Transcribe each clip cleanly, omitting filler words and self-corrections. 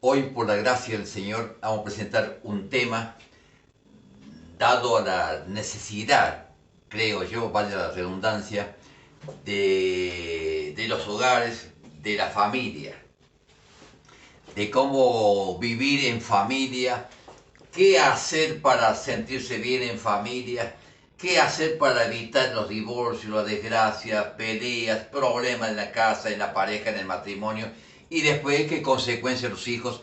Hoy, por la gracia del Señor, vamos a presentar un tema dado a la necesidad, creo yo, vaya la redundancia, de los hogares, de la familia, de cómo vivir en familia, qué hacer para sentirse bien en familia, qué hacer para evitar los divorcios, las desgracias, peleas, problemas en la casa, en la pareja, en el matrimonio, y después qué consecuencias los hijos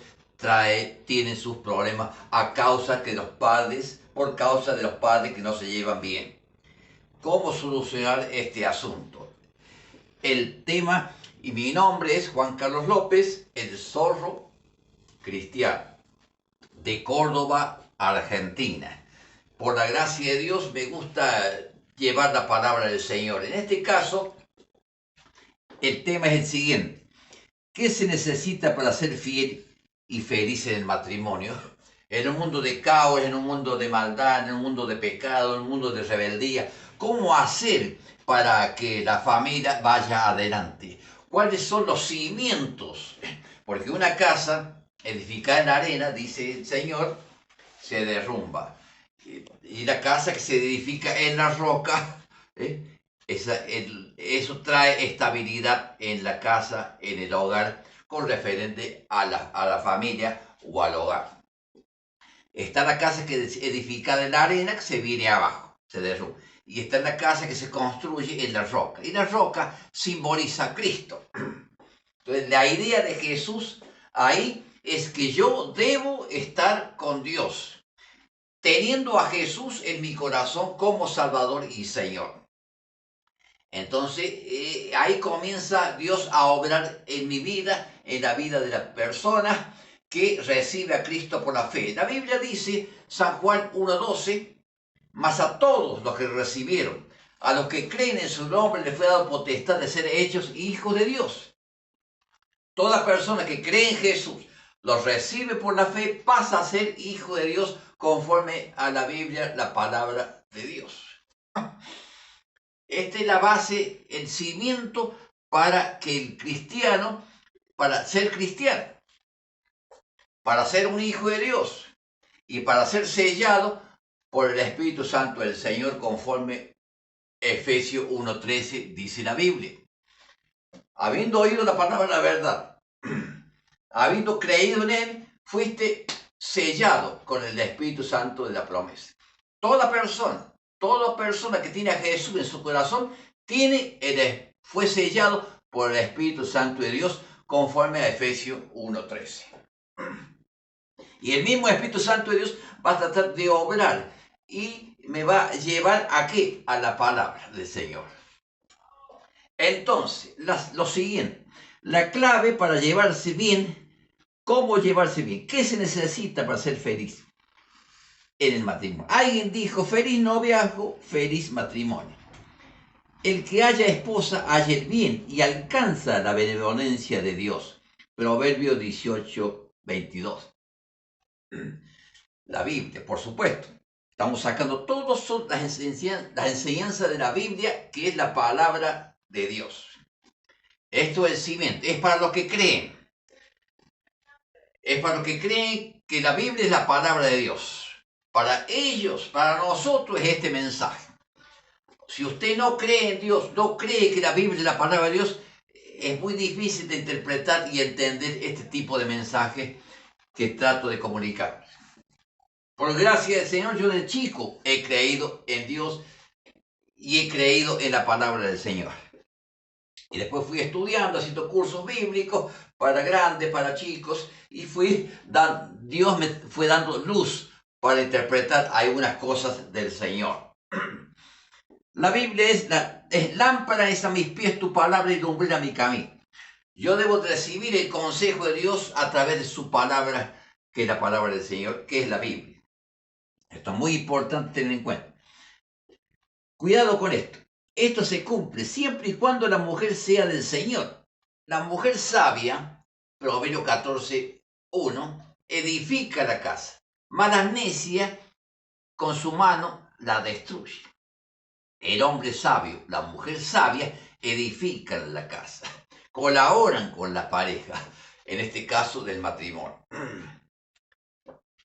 tienen sus problemas a causa que los padres, por causa de los padres que no se llevan bien. ¿Cómo solucionar este asunto? El tema, y mi nombre es Juan Carlos López, el zorro cristiano, de Córdoba, Argentina. Por la gracia de Dios me gusta llevar la palabra del Señor. En este caso, el tema es el siguiente. ¿Qué se necesita para ser fiel y feliz en el matrimonio? En un mundo de caos, en un mundo de maldad, en un mundo de pecado, en un mundo de rebeldía. ¿Cómo hacer para que la familia vaya adelante? ¿Cuáles son los cimientos? Porque una casa edificada en la arena, dice el Señor, se derrumba. Y la casa que se edifica en la roca, ¿eh? Eso trae estabilidad en la casa, en el hogar, con referente a la familia o al hogar. Está la casa que es edificada en la arena, que se viene abajo, se derrumba. Y está la casa que se construye en la roca. Y la roca simboliza a Cristo. Entonces, la idea de Jesús ahí es que yo debo estar con Dios, teniendo a Jesús en mi corazón como Salvador y Señor. Entonces, ahí comienza Dios a obrar en mi vida, en la vida de la persona que recibe a Cristo por la fe. La Biblia dice, San Juan 1:12, mas a todos los que recibieron, a los que creen en su nombre, les fue dado potestad de ser hechos hijos de Dios. Toda persona que cree en Jesús, los recibe por la fe, pasa a ser hijo de Dios conforme a la Biblia, la palabra de Dios. Esta es la base, el cimiento para que el cristiano, para ser cristiano, para ser un hijo de Dios y para ser sellado por el Espíritu Santo del Señor conforme Efesios 1:13 dice la Biblia. Habiendo oído la palabra de la verdad, habiendo creído en él, fuiste sellado con el Espíritu Santo de la promesa. Toda persona que tiene a Jesús en su corazón, fue sellado por el Espíritu Santo de Dios, conforme a Efesios 1:13. Y el mismo Espíritu Santo de Dios va a tratar de obrar y me va a llevar a qué? A la palabra del Señor. Entonces, lo siguiente, la clave para llevarse bien. ¿Cómo llevarse bien? ¿Qué se necesita para ser feliz en el matrimonio? Alguien dijo, feliz noviazgo, feliz matrimonio. El que haya esposa halla el bien y alcanza la benevolencia de Dios. Proverbio 18:22. La Biblia, por supuesto. Estamos sacando todas las enseñanzas de la Biblia, que es la palabra de Dios. Esto es el cimiento, es para los que creen. Es para los que creen que la Biblia es la palabra de Dios. Para ellos, para nosotros es este mensaje. Si usted no cree en Dios, no cree que la Biblia es la palabra de Dios, es muy difícil de interpretar y entender este tipo de mensaje que trato de comunicar. Por gracia del Señor, yo de chico he creído en Dios y he creído en la palabra del Señor. Y después fui estudiando, haciendo cursos bíblicos para grandes, para chicos, y Dios me fue dando luz para interpretar algunas cosas del Señor. La Biblia es lámpara, es a mis pies tu palabra y lumbrera mi camino. Yo debo recibir el consejo de Dios a través de su palabra, que es la palabra del Señor, que es la Biblia. Esto es muy importante tener en cuenta. Cuidado con esto. Esto se cumple siempre y cuando la mujer sea del Señor. La mujer sabia, Proverbio 14:1, edifica la casa, mas la necia con su mano la destruye. El hombre sabio, la mujer sabia, edifican la casa, colaboran con la pareja. en este caso del matrimonio.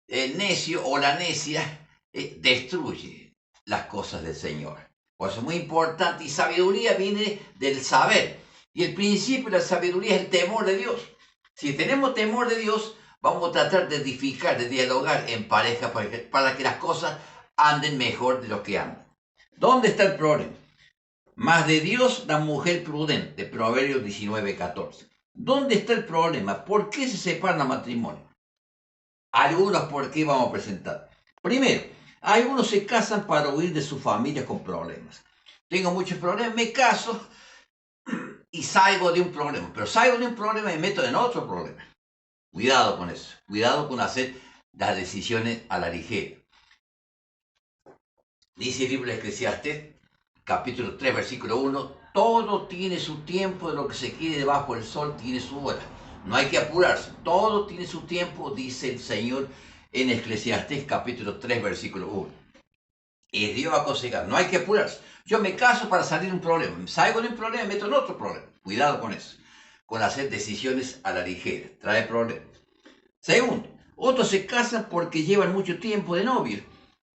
El necio o la necia destruye las cosas del Señor. Por eso es muy importante, y sabiduría viene del saber. Y el principio de la sabiduría es el temor de Dios. Si tenemos temor de Dios, vamos a tratar de edificar, de dialogar en pareja para que las cosas anden mejor de lo que andan. ¿Dónde está el problema? Más de Dios la mujer prudente, Proverbios 19:14. ¿Dónde está el problema? ¿Por qué se separan los matrimonios? Algunos por qué vamos a presentar. Primero, algunos se casan para huir de sus familias con problemas. Tengo muchos problemas, me caso y salgo de un problema. Pero salgo de un problema y me meto en otro problema. Cuidado con eso. Cuidado con hacer las decisiones a la ligera. Dice el libro de Eclesiastés, capítulo 3, versículo 1, todo tiene su tiempo, de lo que se quiere debajo del sol tiene su hora. No hay que apurarse, todo tiene su tiempo, dice el Señor en Eclesiastés capítulo 3, versículo 1. Y Dios va a aconsejar, no hay que apurarse. Yo me caso para salir de un problema, salgo de un problema y me meto en otro problema. Cuidado con eso, con hacer decisiones a la ligera, trae problemas. Segundo, otros se casan porque llevan mucho tiempo de novio.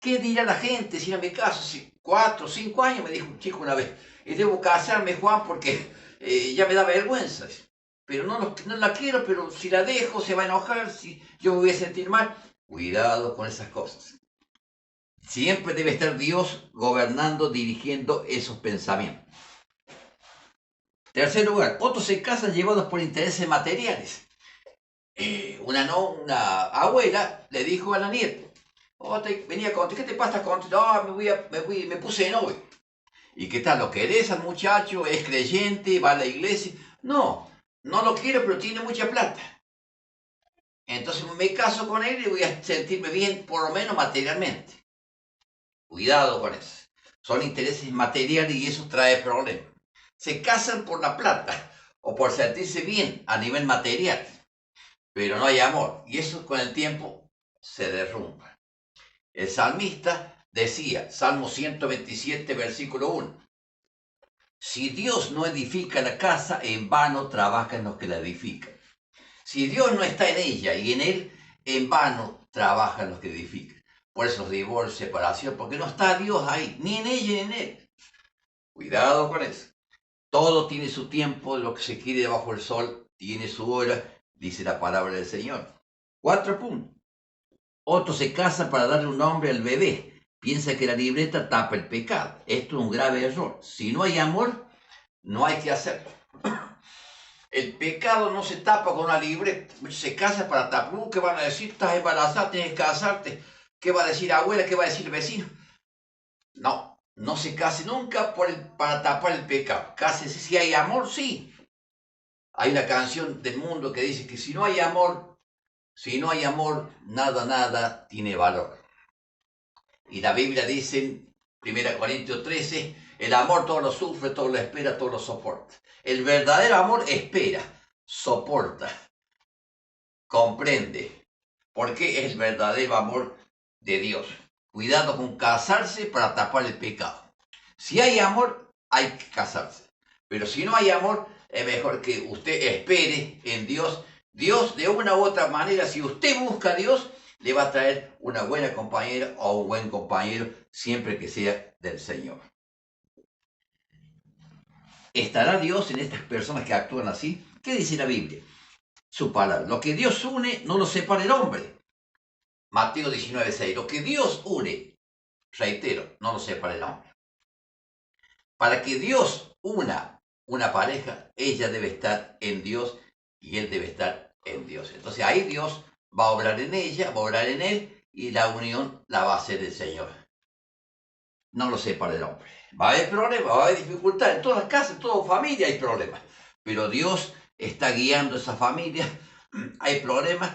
¿Qué dirá la gente si no me caso? Si 4 o 5 años, me dijo un chico una vez, y debo casarme, Juan, porque ya me da vergüenza. Pero no la quiero, pero si la dejo se va a enojar, si yo me voy a sentir mal. Cuidado con esas cosas. Siempre debe estar Dios gobernando, dirigiendo esos pensamientos. Tercer lugar, otros se casan llevados por intereses materiales. Una abuela le dijo a la nieta, oh, venía contigo, ¿qué te pasa contigo? Oh, me puse de novio. ¿Y qué tal? ¿Lo querés al muchacho? ¿Es creyente? ¿Va a la iglesia? No, no lo quiero, pero tiene mucha plata. Entonces me caso con él y voy a sentirme bien, por lo menos materialmente. Cuidado con eso. Son intereses materiales y eso trae problemas. Se casan por la plata o por sentirse bien a nivel material, pero no hay amor. Y eso con el tiempo se derrumba. El salmista decía, Salmo 127, versículo 1, si Dios no edifica la casa, en vano trabajan los que la edifican. Si Dios no está en ella y en él, en vano trabajan los que edifican. Por eso los divorcios, separación, porque no está Dios ahí, ni en ella ni en él. Cuidado con eso. Todo tiene su tiempo, lo que se quiere debajo del sol tiene su hora, dice la palabra del Señor. 4 puntos. Otro se casa para darle un nombre al bebé. Piensa que la libreta tapa el pecado. Esto es un grave error. Si no hay amor, no hay que hacerlo. El pecado no se tapa con una libreta. Se casa para tapar. ¿Qué van a decir? Estás embarazada, tienes que casarte. ¿Qué va a decir la abuela? ¿Qué va a decir el vecino? No, no se case nunca para tapar el pecado. Cásese si hay amor, sí. Hay una canción del mundo que dice que si no hay amor, nada tiene valor. Y la Biblia dice en 1 Corintios 13, el amor todo lo sufre, todo lo espera, todo lo soporta. El verdadero amor espera, soporta, comprende, porque es el verdadero amor de Dios. Cuidado con casarse para tapar el pecado. Si hay amor, hay que casarse. Pero si no hay amor, es mejor que usted espere en Dios. Dios, de una u otra manera, si usted busca a Dios, le va a traer una buena compañera o un buen compañero, siempre que sea del Señor. ¿Estará Dios en estas personas que actúan así? ¿Qué dice la Biblia? Su palabra. Lo que Dios une, no lo separa el hombre. Mateo 19:6. Lo que Dios une, reitero, no lo separa el hombre. Para que Dios una pareja, ella debe estar en Dios y él debe estar en Dios. Entonces ahí Dios va a obrar en ella, va a obrar en él y la unión la va a hacer el Señor. No lo separa el hombre. Va a haber problemas, va a haber dificultades. En todas las casas, en toda familia hay problemas. Pero Dios está guiando esa familia. Hay problemas.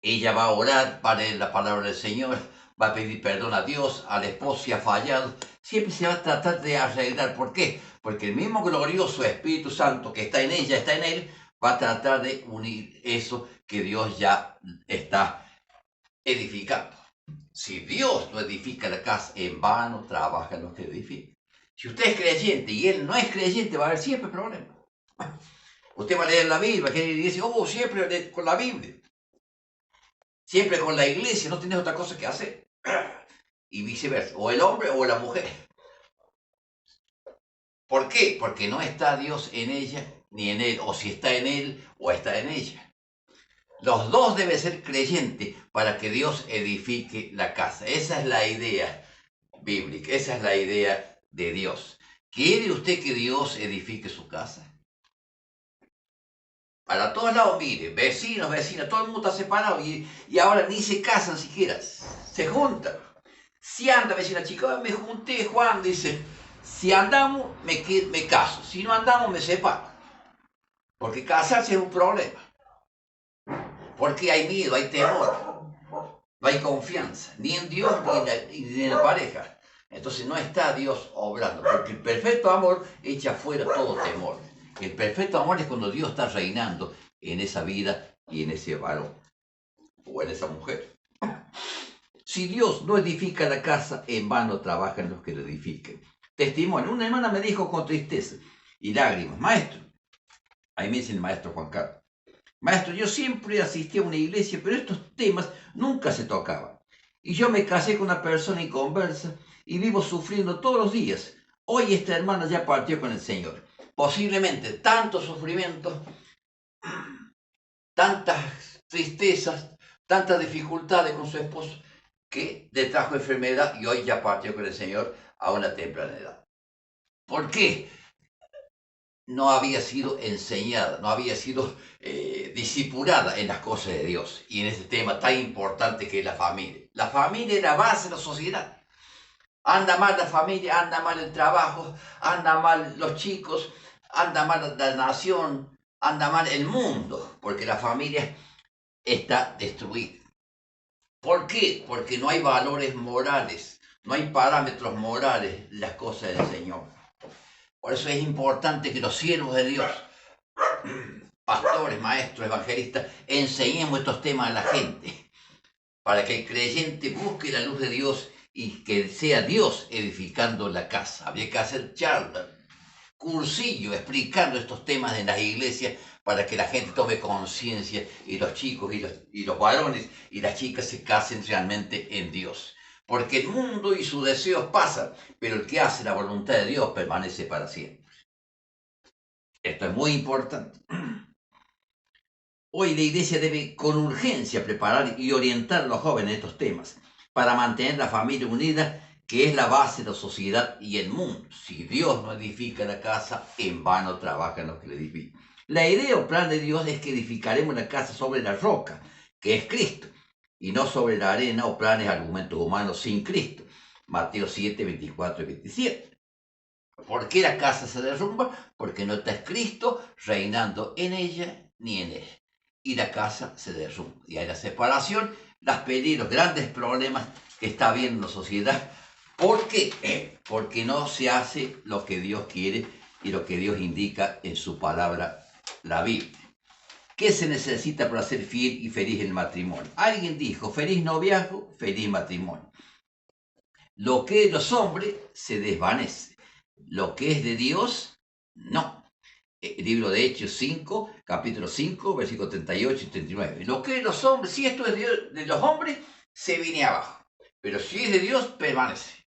Ella va a orar, va a leer la palabra del Señor, va a pedir perdón a Dios, al esposo si ha fallado. Siempre se va a tratar de arreglar. ¿Por qué? Porque el mismo glorioso Espíritu Santo que está en ella, está en él, va a tratar de unir eso que Dios ya está edificando. Si Dios no edifica la casa, en vano trabajan los que edifican. Si usted es creyente y él no es creyente, va a haber siempre problemas. Usted va a leer la Biblia, que dice, oh, siempre con la Biblia, siempre con la iglesia, no tienes otra cosa que hacer. Y viceversa, o el hombre o la mujer. ¿Por qué? Porque no está Dios en ella ni en él, o si está en él o está en ella. Los dos deben ser creyentes para que Dios edifique la casa. Esa es la idea bíblica, esa es la idea de Dios. ¿Quiere usted que Dios edifique su casa? Para todos lados, mire, vecinos, vecinas, todo el mundo está separado y ahora ni se casan siquiera, se juntan. Si anda, vecina chica, me junté, Juan dice, si andamos, me caso, si no andamos, me separo. Porque casarse es un problema. Porque hay miedo, hay temor, no hay confianza, ni en Dios ni en la pareja. Entonces no está Dios obrando, porque el perfecto amor echa fuera todo temor. El perfecto amor es cuando Dios está reinando en esa vida y en ese varón o en esa mujer. Si Dios no edifica la casa, en vano trabajan los que lo edifiquen. Testimonio. Una hermana me dijo con tristeza y lágrimas, maestro, ahí me dice el maestro Juan Carlos, maestro, yo siempre asistí a una iglesia, pero estos temas nunca se tocaban. Y yo me casé con una persona inconversa y vivo sufriendo todos los días. Hoy esta hermana ya partió con el Señor. Posiblemente tanto sufrimiento, tantas tristezas, tantas dificultades con su esposo, que le trajo enfermedad y hoy ya partió con el Señor a una temprana edad. ¿Por qué? No había sido enseñada, no había sido discipulada en las cosas de Dios y en este tema tan importante que es la familia. La familia es la base de la sociedad. Anda mal la familia, anda mal el trabajo, anda mal los chicos, anda mal la nación, anda mal el mundo, porque la familia está destruida. ¿Por qué? Porque no hay valores morales, no hay parámetros morales en las cosas del Señor. Por eso es importante que los siervos de Dios, pastores, maestros, evangelistas, enseñemos estos temas a la gente, para que el creyente busque la luz de Dios y que sea Dios edificando la casa. Habría que hacer charlas, cursillo, explicando estos temas en las iglesias para que la gente tome conciencia y los chicos y los varones y las chicas se casen realmente en Dios. Porque el mundo y sus deseos pasan, pero el que hace la voluntad de Dios permanece para siempre. Esto es muy importante. Hoy la iglesia debe con urgencia preparar y orientar a los jóvenes en estos temas para mantener la familia unida, que es la base de la sociedad y el mundo. Si Dios no edifica la casa, en vano trabajan los que la edifican. La idea o plan de Dios es que edificaremos la casa sobre la roca, que es Cristo, y no sobre la arena o planes, argumentos humanos sin Cristo. Mateo 7, 24 y 27. ¿Por qué la casa se derrumba? Porque no está Cristo reinando en ella ni en él. Y la casa se derrumba. Y hay la separación, las peligros, grandes problemas que está habiendo en la sociedad. ¿Por qué? Porque no se hace lo que Dios quiere y lo que Dios indica en su palabra, la Biblia. ¿Qué se necesita para ser fiel y feliz en el matrimonio? Alguien dijo, feliz noviazgo, feliz matrimonio. Lo que es de los hombres se desvanece. Lo que es de Dios, no. El libro de Hechos 5, capítulo 5, versículos 38 y 39. Lo que es de los hombres, si esto es de los hombres, se viene abajo. Pero si es de Dios, permanece.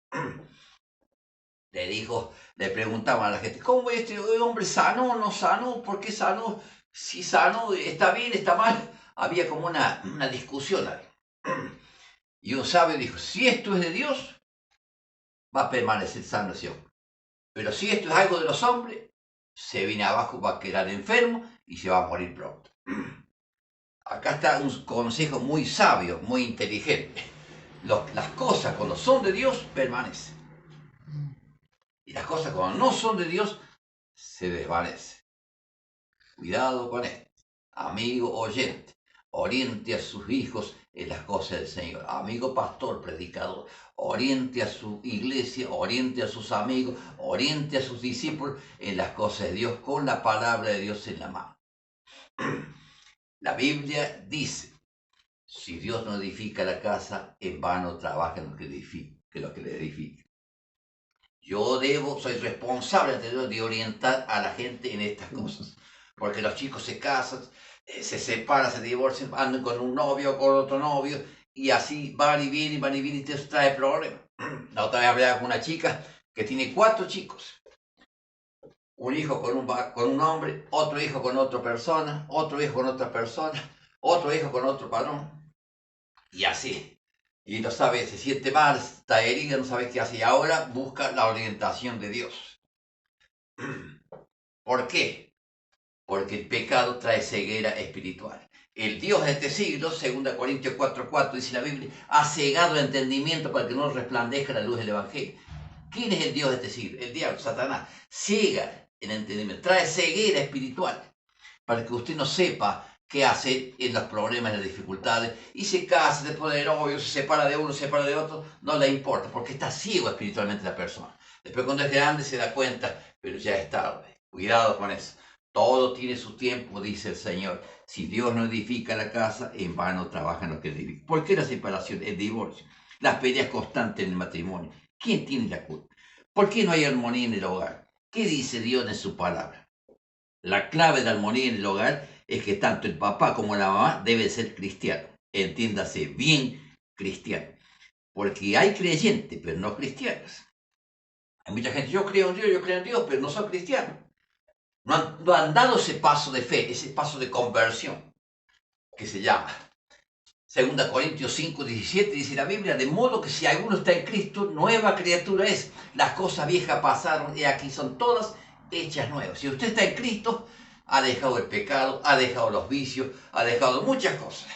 Le preguntaban a la gente, ¿cómo este hombre sanó, no sanó? ¿Por qué sanó? Si sanó, ¿está bien, está mal? Había como una discusión ahí. Y un sabio dijo, si esto es de Dios, va a permanecer sano ese hombre. Pero si esto es algo de los hombres, se viene abajo, va a quedar enfermo y se va a morir pronto. Acá está un consejo muy sabio, muy inteligente. Las cosas cuando son de Dios permanecen. Y las cosas cuando no son de Dios se desvanecen. Cuidado con esto. Amigo oyente, oriente a sus hijos en las cosas del Señor. Amigo pastor, predicador, oriente a su iglesia, oriente a sus amigos, oriente a sus discípulos en las cosas de Dios, con la palabra de Dios en la mano. La Biblia dice, si Dios no edifica la casa, en vano trabajan los que le edifican. Yo soy responsable ante Dios de orientar a la gente en estas cosas. porque los chicos se casan, se separan, se divorcian, andan con un novio, con otro novio, y así van y vienen, y eso trae problemas. La otra vez hablaba con una chica que tiene 4 chicos. Un hijo con un hombre, otro hijo con otra persona, otro hijo con otra persona, otro hijo con otro varón, y así. Y no sabe, se siente mal, está herida, no sabe qué hace. Y ahora busca la orientación de Dios. ¿Por qué? Porque el pecado trae ceguera espiritual. El Dios de este siglo, 2 Corintios 4:4, dice la Biblia, ha cegado el entendimiento para que no resplandezca la luz del Evangelio. ¿Quién es el Dios de este siglo? El diablo, Satanás. Ciega el entendimiento, trae ceguera espiritual para que usted no sepa qué hacer en los problemas, en las dificultades, y se casa, se pone de novio, se separa de uno, se separa de otro, no le importa, porque está ciego espiritualmente la persona. Después cuando es grande se da cuenta, pero ya es tarde. Cuidado con eso. Todo tiene su tiempo, dice el Señor. Si Dios no edifica la casa, en vano trabajan los que edifican. ¿Por qué la separación, el divorcio? Las peleas constantes en el matrimonio. ¿Quién tiene la culpa? ¿Por qué no hay armonía en el hogar? ¿Qué dice Dios en su palabra? La clave de la armonía en el hogar es que tanto el papá como la mamá deben ser cristianos. Entiéndase, bien cristianos. Porque hay creyentes, pero no cristianos. Hay mucha gente, yo creo en Dios, pero no son cristianos. No han dado ese paso de fe, ese paso de conversión, que se llama. 2 Corintios 5:17 dice la Biblia, de modo que si alguno está en Cristo, nueva criatura es. Las cosas viejas pasaron y aquí son todas hechas nuevas. Si usted está en Cristo, ha dejado el pecado, ha dejado los vicios, ha dejado muchas cosas.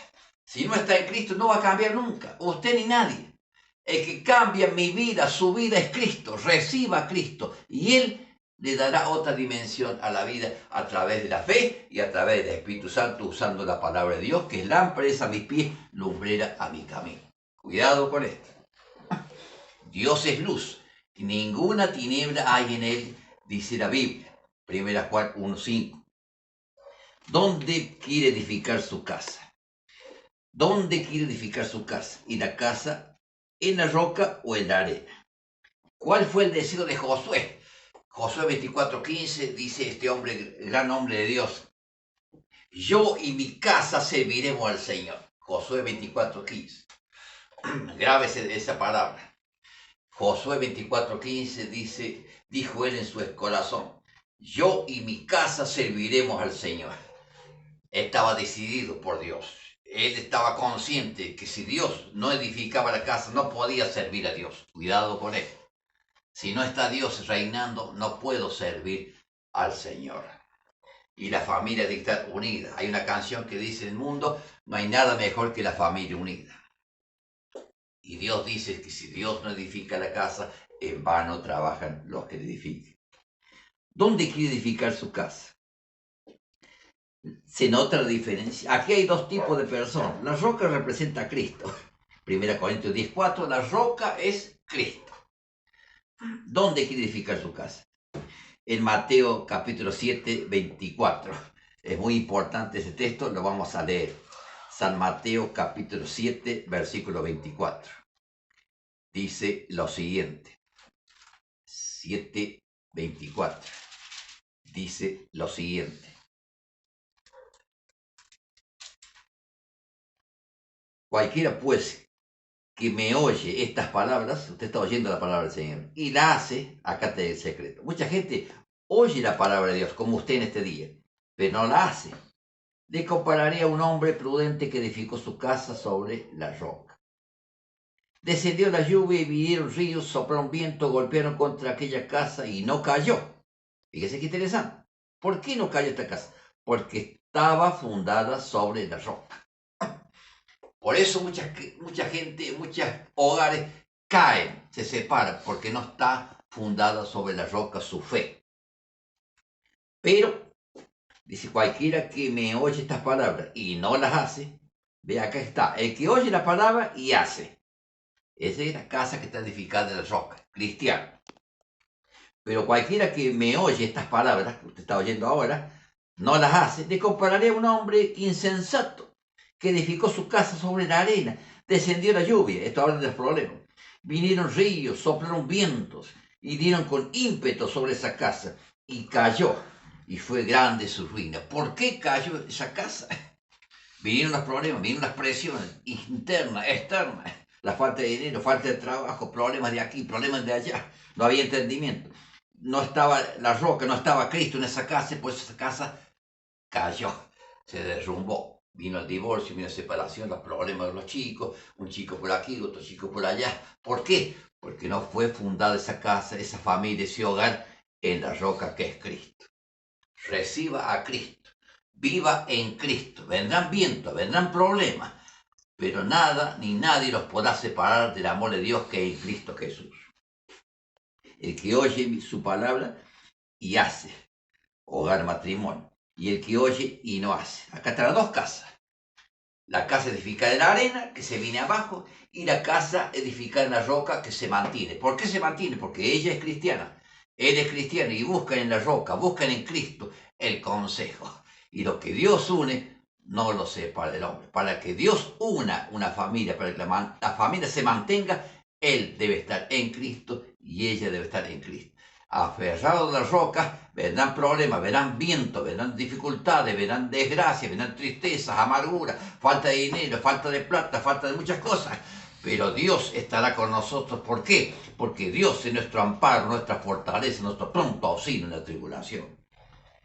Si no está en Cristo, no va a cambiar nunca, usted ni nadie. El que cambia mi vida, su vida es Cristo, reciba a Cristo y Él le dará otra dimensión a la vida a través de la fe y a través del Espíritu Santo, usando la palabra de Dios, que es lámpara a mis pies, lumbrera a mi camino. Cuidado con esto. Dios es luz, y ninguna tiniebla hay en Él, dice la Biblia. 1 Juan 1:5. ¿Dónde quiere edificar su casa? ¿Dónde quiere edificar su casa? ¿Y la casa en la roca o en la arena? ¿Cuál fue el deseo de Josué? Josué 24:15 dice este hombre, gran hombre de Dios, yo y mi casa serviremos al Señor. Josué 24:15. Grábese esa palabra. Josué 24:15 dice, dijo él en su corazón, yo y mi casa serviremos al Señor. Estaba decidido por Dios. Él estaba consciente que si Dios no edificaba la casa, no podía servir a Dios. Cuidado con él. Si no está Dios reinando, no puedo servir al Señor. Y la familia debe estar unida. Hay una canción que dice, en el mundo no hay nada mejor que la familia unida. Y Dios dice que si Dios no edifica la casa, en vano trabajan los que edifican. ¿Dónde quiere edificar su casa? Se nota la diferencia. Aquí hay 2 tipos de personas. La roca representa a Cristo. 1 Corintios 10:4, la roca es Cristo. ¿Dónde quiere edificar su casa? En Mateo capítulo 7:24. Es muy importante ese texto, lo vamos a leer. San Mateo capítulo 7, versículo 24. Dice lo siguiente. 7:24. Dice lo siguiente. Cualquiera pues que me oye estas palabras, usted está oyendo la palabra del Señor, y la hace, acá está el secreto. Mucha gente oye la palabra de Dios, como usted en este día, pero no la hace. Le compararía a un hombre prudente que edificó su casa sobre la roca. Descendió la lluvia y vinieron ríos, soplaron viento, golpearon contra aquella casa y no cayó. Fíjese qué interesante. ¿Por qué no cayó esta casa? Porque estaba fundada sobre la roca. Por eso mucha gente, muchos hogares caen, se separan, porque no está fundada sobre la roca su fe. Pero, dice, cualquiera que me oye estas palabras y no las hace, ve acá está, el que oye la palabra y hace. Esa es la casa que está edificada en la roca, cristiano. Pero cualquiera que me oye estas palabras, que usted está oyendo ahora, no las hace, le compararé a un hombre insensato que edificó su casa sobre la arena. Descendió la lluvia, esto habla de los problemas. Vinieron ríos, soplaron vientos y dieron con ímpetu sobre esa casa y cayó. y fue grande su ruina. ¿Por qué cayó esa casa? Vinieron los problemas, vinieron las presiones internas, externas, la falta de dinero, falta de trabajo, problemas de aquí, problemas de allá, no había entendimiento. No estaba la roca, no estaba Cristo en esa casa, pues esa casa cayó, se derrumbó. Vino el divorcio, vino la separación, los problemas de los chicos, un chico por aquí, otro chico por allá. ¿Por qué? Porque no fue fundada esa casa, esa familia, ese hogar en la roca que es Cristo. Reciba a Cristo, viva en Cristo. Vendrán vientos, vendrán problemas, pero nada ni nadie los podrá separar del amor de Dios que es en Cristo Jesús. El que oye su palabra y hace, hogar, matrimonio. Y el que oye y no hace. Acá están las dos casas. La casa edificada en la arena, que se viene abajo, y la casa edificada en la roca, que se mantiene. ¿Por qué se mantiene? Porque ella es cristiana. Él es cristiano y buscan en la roca, buscan en Cristo el consejo. Y lo que Dios une, no lo separa del hombre. Para que Dios una familia, para que la familia se mantenga, él debe estar en Cristo y ella debe estar en Cristo. Aferrado a la roca, vendrán problemas, verán vientos, verán dificultades, verán desgracias, verán tristezas, amargura, falta de dinero, falta de plata, falta de muchas cosas. Pero Dios estará con nosotros. ¿Por qué? Porque Dios es nuestro amparo, nuestra fortaleza, nuestro pronto auxilio en la tribulación.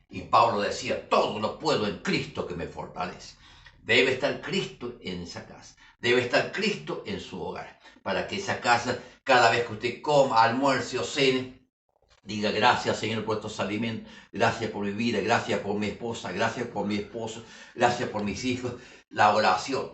Y Pablo decía, todo lo puedo en Cristo que me fortalece. Debe estar Cristo en esa casa. Debe estar Cristo en su hogar. Para que esa casa, cada vez que usted coma, almuerce o cene, diga gracias, Señor, por estos alimentos, gracias por mi vida, gracias por mi esposa, gracias por mi esposo, gracias por mis hijos. La oración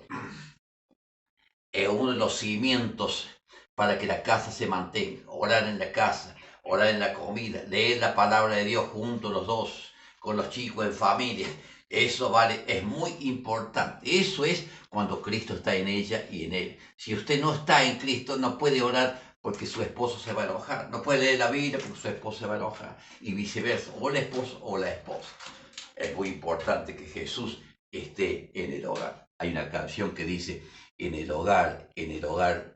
es uno de los cimientos para que la casa se mantenga. Orar en la casa, orar en la comida, leer la palabra de Dios juntos los dos, con los chicos en familia. Eso vale, es muy importante. Eso es cuando Cristo está en ella y en él. Si usted no está en Cristo, no puede orar porque su esposo se va a enojar. No puede leer la Biblia porque su esposo se va a enojar. Y viceversa, o el esposo o la esposa. Es muy importante que Jesús esté en el hogar. Hay una canción que dice, en el hogar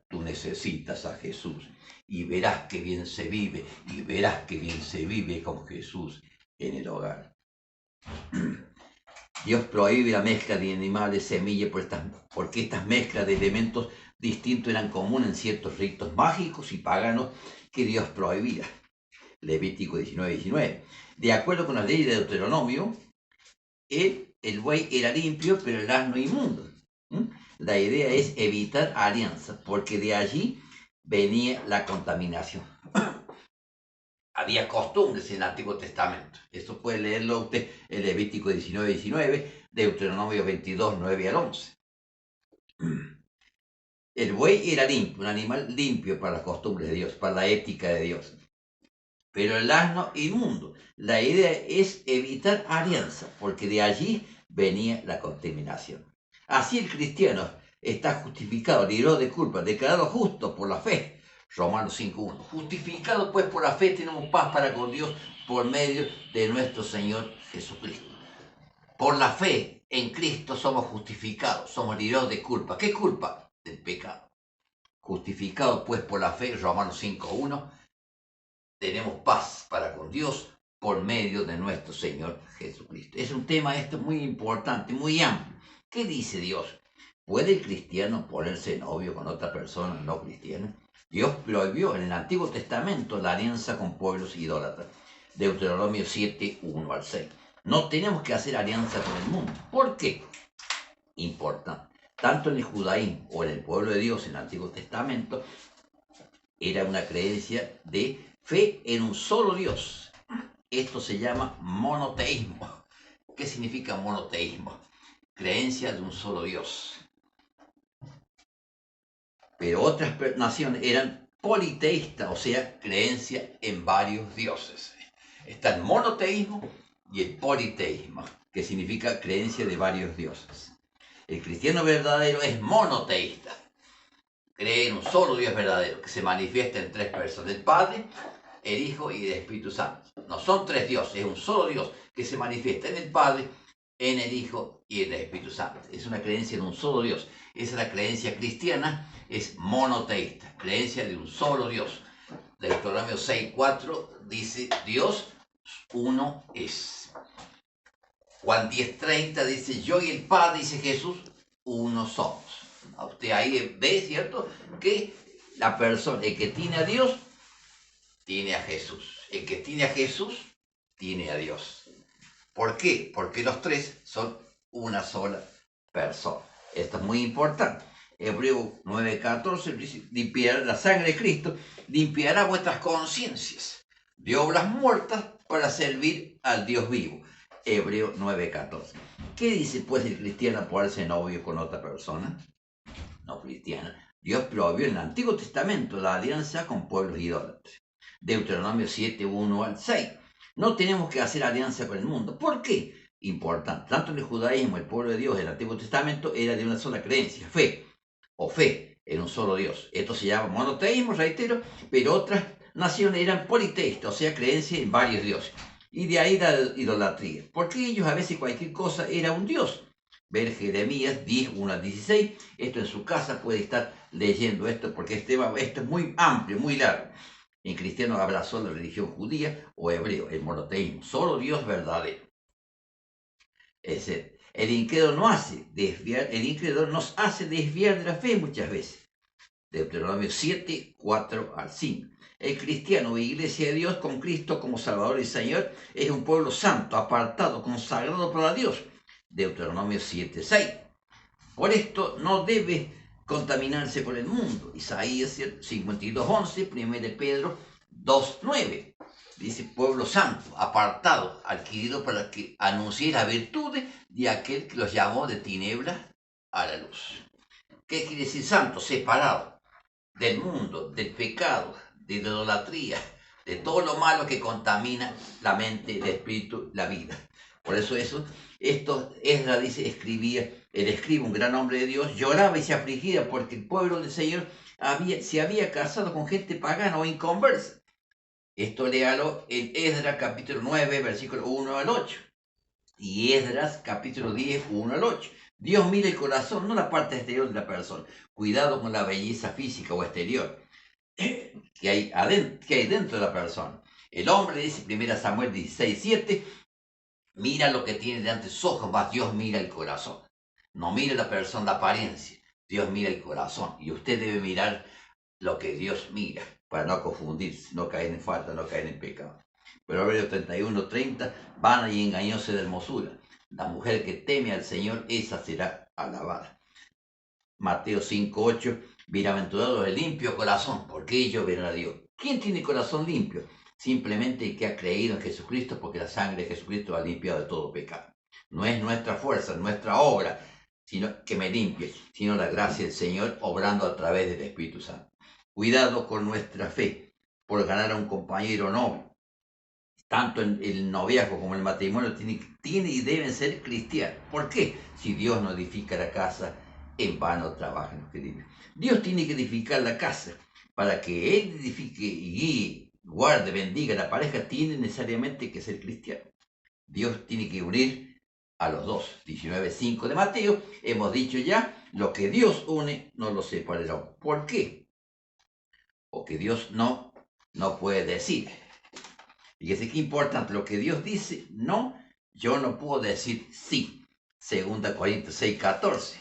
tú necesitas a Jesús. Y verás que bien se vive, y verás que bien se vive con Jesús en el hogar. Dios prohíbe la mezcla de animales, semillas, porque estas mezclas de elementos distintos eran comunes en ciertos ritos mágicos y paganos que Dios prohibía. Levítico 19:19. De acuerdo con las leyes de Deuteronomio, el buey era limpio, pero el asno inmundo. La idea es evitar alianza, porque de allí venía la contaminación. Había costumbres en el Antiguo Testamento. Esto puede leerlo usted en Levítico 19:19, Deuteronomio 22:9 al 11. El buey era limpio, un animal limpio para las costumbres de Dios, para la ética de Dios. Pero el asno inmundo. La idea es evitar alianza, porque de allí venía la contaminación. Así el cristiano está justificado, librado de culpa, declarado justo por la fe. Romanos 5:1. Justificado pues por la fe tenemos paz para con Dios por medio de nuestro Señor Jesucristo. Por la fe en Cristo somos justificados, somos librados de culpa. ¿Qué culpa? Del pecado. Justificado pues por la fe, Romanos 5:1, tenemos paz para con Dios por medio de nuestro Señor Jesucristo. Es un tema muy importante, muy amplio. ¿Qué dice Dios? ¿Puede el cristiano ponerse novio con otra persona no cristiana? Dios prohibió en el Antiguo Testamento la alianza con pueblos idólatras. Deuteronomio 7:1 al 6. No tenemos que hacer alianza con el mundo. ¿Por qué? Importante. Tanto en el judaísmo o en el pueblo de Dios en el Antiguo Testamento, era una creencia de fe en un solo Dios. Esto se llama monoteísmo. ¿Qué significa monoteísmo? Creencia de un solo Dios. Pero otras naciones eran politeístas, o sea, creencia en varios dioses. Está el monoteísmo y el politeísmo, que significa creencia de varios dioses. El cristiano verdadero es monoteísta. Cree en un solo Dios verdadero, que se manifiesta en tres personas, el Padre, el Hijo y el Espíritu Santo. No son tres dioses, es un solo Dios que se manifiesta en el Padre, en el Hijo y en el Espíritu Santo. Es una creencia en un solo Dios. Esa es la creencia cristiana, es monoteísta, creencia de un solo Dios. Deuteronomio 6:4 dice, Dios uno es. Juan 10:30 dice, yo y el Padre, dice Jesús, uno somos. Usted ahí ve, ¿cierto?, que la persona, el que tiene a Dios, tiene a Jesús. El que tiene a Jesús, tiene a Dios. ¿Por qué? Porque los tres son una sola persona. Esto es muy importante. Hebreos 9:14 dice, limpiará la sangre de Cristo, limpiará vuestras conciencias de obras muertas para servir al Dios vivo. Hebreos 9:14. ¿Qué dice pues el cristiano ponerse novio con otra persona no cristiana? Dios prohibió en el Antiguo Testamento la alianza con pueblos idólatras. Deuteronomio 7:1-6. No tenemos que hacer alianza con el mundo. ¿Por qué? Importante. Tanto en el judaísmo, el pueblo de Dios del Antiguo Testamento era de una sola creencia, fe en un solo Dios. Esto se llama monoteísmo, reitero, pero otras naciones eran politeístas, o sea, creencia en varios dioses. Y de ahí la idolatría. Porque ellos a veces cualquier cosa era un dios. Ver Jeremías 10:1-16. Esto en su casa puede estar leyendo esto porque esto es muy amplio, muy largo. En cristiano habla solo de religión judía o hebreo, el monoteísmo, solo Dios verdadero. Es decir, el incrédulo nos hace desviar de la fe muchas veces. Deuteronomio 7:4-5. El cristiano o iglesia de Dios con Cristo como Salvador y Señor es un pueblo santo, apartado, consagrado para Dios. Deuteronomio 7:6. Por esto no debe contaminarse con el mundo. Isaías 52:11, 1 Pedro 2:9. Dice, pueblo santo, apartado, adquirido para que anuncie las virtudes de aquel que los llamó de tinieblas a la luz. ¿Qué quiere decir santo? Separado del mundo, del pecado, de la idolatría, de todo lo malo que contamina la mente, el espíritu, la vida. Por eso esto Esdras dice, él escribe, un gran hombre de Dios, lloraba y se afligía porque el pueblo del Señor se había casado con gente pagana o inconversa. Esto léalo en Esdras capítulo 9, versículo 1-8. Y Esdras capítulo 10, 1-8. Dios mira el corazón, no la parte exterior de la persona. Cuidado con la belleza física o exterior que hay dentro de la persona. El hombre, dice 1 Samuel 16:7, mira lo que tiene delante de sus ojos, más Dios mira el corazón. No mira la persona, la apariencia. Dios mira el corazón. Y usted debe mirar lo que Dios mira, para no confundirse, no caer en falta, no caer en pecado. Proverbios 31:30, vana y engañosa de hermosura. La mujer que teme al Señor, esa será alabada. Mateo 5:8, bienaventurados de limpio corazón, porque ellos verán a Dios. ¿Quién tiene corazón limpio? Simplemente el que ha creído en Jesucristo, porque la sangre de Jesucristo ha limpiado de todo pecado. No es nuestra fuerza, nuestra obra, sino que me limpie, sino la gracia del Señor obrando a través del Espíritu Santo. Cuidado con nuestra fe por ganar a un compañero novio. Tanto en el noviazgo como el matrimonio tiene y deben ser cristianos. ¿Por qué? Si Dios no edifica la casa, en vano trabajan los que edifican. Dios tiene que edificar la casa. Para que Él edifique y guíe, guarde, bendiga a la pareja, tiene necesariamente que ser cristiano. Dios tiene que unir a los dos. 19:5 de Mateo, hemos dicho ya, lo que Dios une no lo separará. ¿Por qué? Porque Dios no puede decir. Fíjese qué importante, lo que Dios dice, no, yo no puedo decir sí. 2 Corintios 6:14.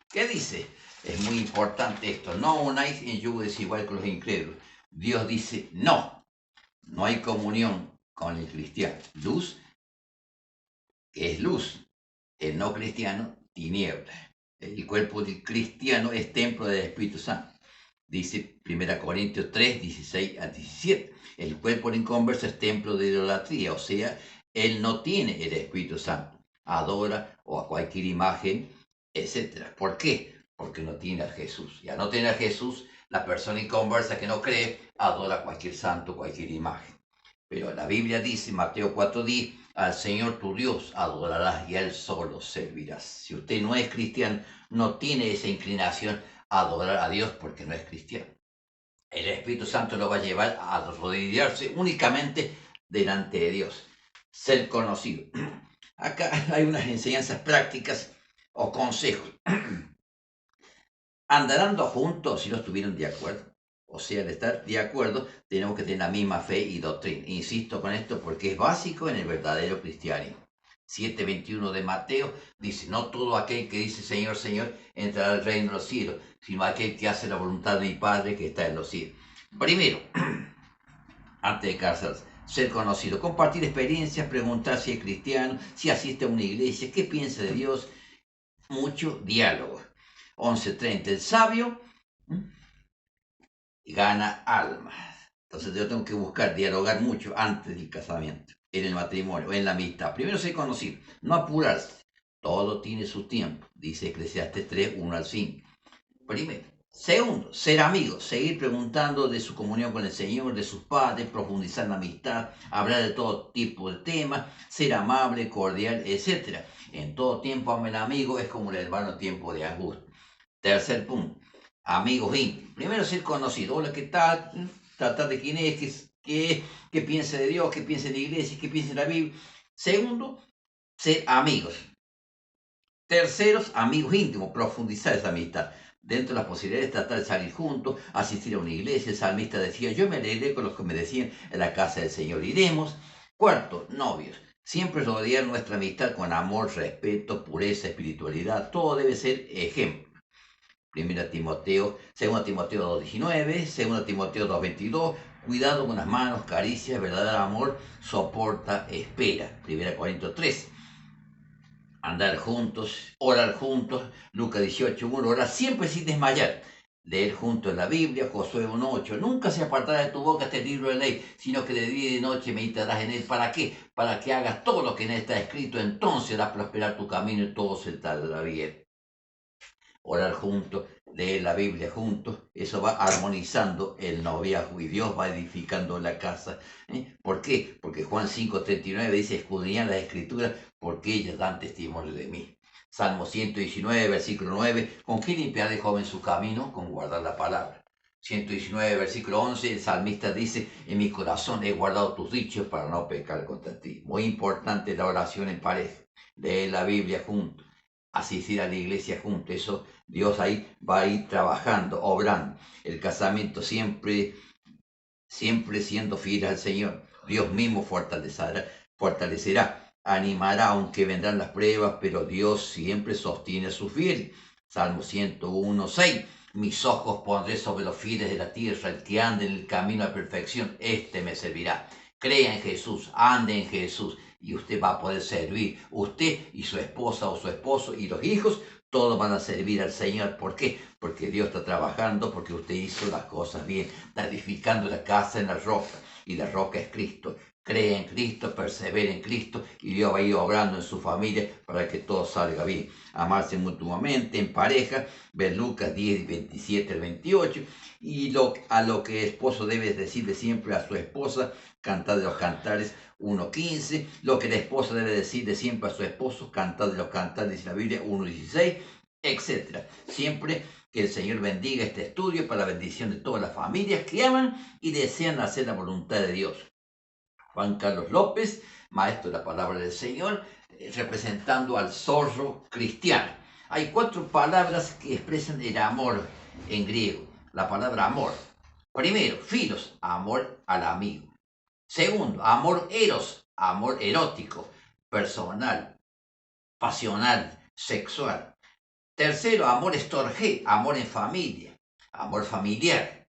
¿Qué dice? Es muy importante esto. No unáis en yugo desigual con los incrédulos. Dios dice no. No hay comunión con el cristiano. Luz, que es luz. El no cristiano, tinieblas. El cuerpo del cristiano es templo del Espíritu Santo. Dice 1 Corintios 3:16-17. El cuerpo del inconverso es templo de idolatría, o sea, él no tiene el Espíritu Santo. Adora o a cualquier imagen, etc. ¿Por qué? Porque no tiene a Jesús. Y al no tener a Jesús, la persona inconversa que no cree, adora a cualquier santo, cualquier imagen. Pero la Biblia dice, Mateo 4:10, al Señor tu Dios adorarás y a Él solo servirás. Si usted no es cristiano, no tiene esa inclinación a adorar a Dios porque no es cristiano. El Espíritu Santo lo va a llevar a arrodillarse únicamente delante de Dios, ser conocido. Acá hay unas enseñanzas prácticas o consejos. ¿Andarán dos juntos si no estuvieron de acuerdo? O sea, al estar de acuerdo, tenemos que tener la misma fe y doctrina. Insisto con esto porque es básico en el verdadero cristianismo. 7:21 de Mateo dice, no todo aquel que dice Señor, Señor, entrará al reino de los cielos, sino aquel que hace la voluntad de mi Padre que está en los cielos. Primero, antes de casarse, ser conocido, compartir experiencias, preguntar si es cristiano, si asiste a una iglesia, qué piensa de Dios, mucho diálogo. 11:30, el sabio gana almas. Entonces yo tengo que buscar dialogar mucho antes del casamiento, en el matrimonio, en la amistad. Primero ser conocido, no apurarse. Todo tiene su tiempo, dice Eclesiastes 3, 1 al 5. Primero. Segundo, ser amigos, seguir preguntando de su comunión con el Señor, de sus padres, profundizar en la amistad, hablar de todo tipo de temas, ser amable, cordial, etc. En todo tiempo amen amigo, es como el hermano en tiempo de angustia. Tercer punto, amigos íntimos. Primero ser conocido. Hola, ¿qué tal? Tratar de quién es, qué piensa de Dios, qué piensa de la iglesia, qué piensa de la Biblia. Segundo, ser amigos. Terceros, amigos íntimos, profundizar esa amistad. Dentro de las posibilidades, tratar de salir juntos, asistir a una iglesia. El salmista decía, yo me alegré con los que me decían, en la casa del Señor iremos. Cuarto, novios. Siempre rodear nuestra amistad con amor, respeto, pureza, espiritualidad. Todo debe ser ejemplo. 2 Timoteo 2:19, 2 Timoteo 2:22, cuidado con las manos, caricias, verdadero amor, soporta, espera. 1 Corintios 3, andar juntos, orar juntos. Lucas 18:1, orar siempre sin desmayar. Leer juntos la Biblia, Josué 1:8, nunca se apartará de tu boca este libro de ley, sino que de día y de noche meditarás en él. ¿Para qué? Para que hagas todo lo que en él está escrito, entonces hará prosperar tu camino y todo se te dará bien. Orar juntos, leer la Biblia juntos, eso va armonizando el noviazgo y Dios va edificando la casa. ¿Por qué? Porque Juan 5:39 dice, escudriñad las escrituras porque ellas dan testimonio de mí. Salmo 119, versículo 9, ¿con qué limpiará el joven su camino? Con guardar la palabra. 119, versículo 11, el salmista dice, en mi corazón he guardado tus dichos para no pecar contra ti. Muy importante la oración en pareja, leer la Biblia juntos, asistir a la iglesia juntos. Eso Dios ahí va a ir trabajando, obrando. El casamiento siempre siendo fiel al Señor. Dios mismo fortalecerá, animará, aunque vendrán las pruebas, pero Dios siempre sostiene a sus fieles. Salmo 101:6. Mis ojos pondré sobre los fieles de la tierra, el que ande en el camino a la perfección, este me servirá. Crea en Jesús, ande en Jesús, y usted va a poder servir. Usted y su esposa o su esposo y los hijos, todos van a servir al Señor. ¿Por qué? Porque Dios está trabajando, porque usted hizo las cosas bien. Está edificando la casa en la roca, y la roca es Cristo. Cree en Cristo, persevera en Cristo, y Dios va a ir obrando en su familia para que todo salga bien. Amarse mutuamente, en pareja, ver Lucas 10, 27 al 28, y a lo que el esposo debe decirle siempre a su esposa, Cantar de los Cantares 1:15, lo que la esposa debe decirle siempre a su esposo, Cantar de los Cantares, dice la Biblia 1:16, etc. Siempre que el Señor bendiga este estudio para la bendición de todas las familias que aman y desean hacer la voluntad de Dios. Juan Carlos López, maestro de la palabra del Señor, representando al zorro cristiano. Hay 4 palabras que expresan el amor en griego. La palabra amor. Primero, filos, amor al amigo. Segundo, amor eros, amor erótico, personal, pasional, sexual. Tercero, amor estorgé, amor en familia, amor familiar.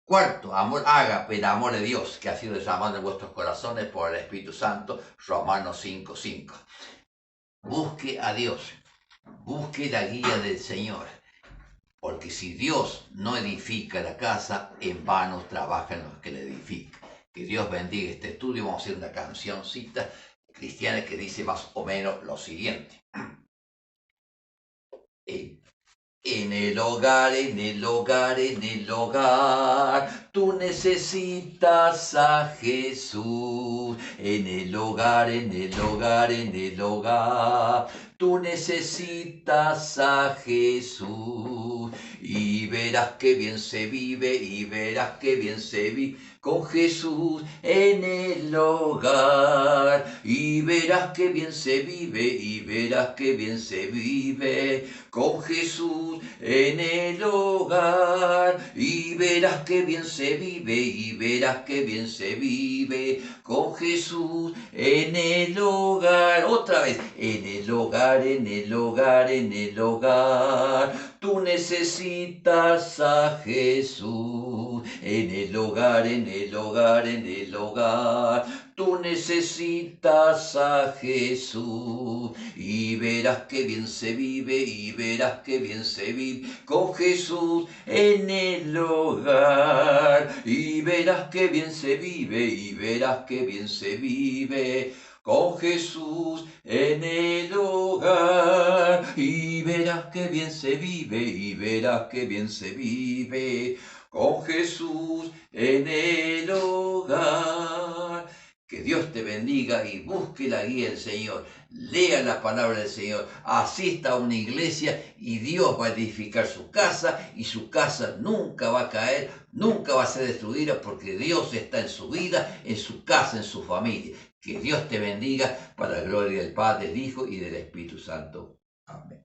Cuarto, amor ágape, el amor de Dios, que ha sido derramado en vuestros corazones por el Espíritu Santo, Romanos 5:5. Busque a Dios, busque la guía del Señor, porque si Dios no edifica la casa, en vano trabajan los que la edifican. Que Dios bendiga este estudio. Vamos a hacer una cancioncita cristiana que dice más o menos lo siguiente. En el hogar, en el hogar, en el hogar, tú necesitas a Jesús. En el hogar, en el hogar, en el hogar, tú necesitas a Jesús. Y verás que bien se vive, y verás que bien se vive con Jesús en el hogar. Y verás que bien se vive, y verás que bien se vive con Jesús en el hogar. Y verás que bien se vive, y verás que bien se vive con Jesús en el hogar. Otra vez, en el hogar, en el hogar, en el hogar. Tú necesitas a Jesús en el hogar, en el hogar, en el hogar. Tú necesitas a Jesús y verás que bien se vive, y verás que bien se vive con Jesús en el hogar. Y verás que bien se vive, y verás que bien se vive con Jesús en el hogar. Y verás que bien se vive, y verás que bien se vive con Jesús en el hogar. Que Dios te bendiga y busque la guía del Señor. Lea la palabra del Señor. Asista a una iglesia y Dios va a edificar su casa, y su casa nunca va a caer, nunca va a ser destruida, porque Dios está en su vida, en su casa, en su familia. Que Dios te bendiga para la gloria del Padre, del Hijo y del Espíritu Santo. Amén.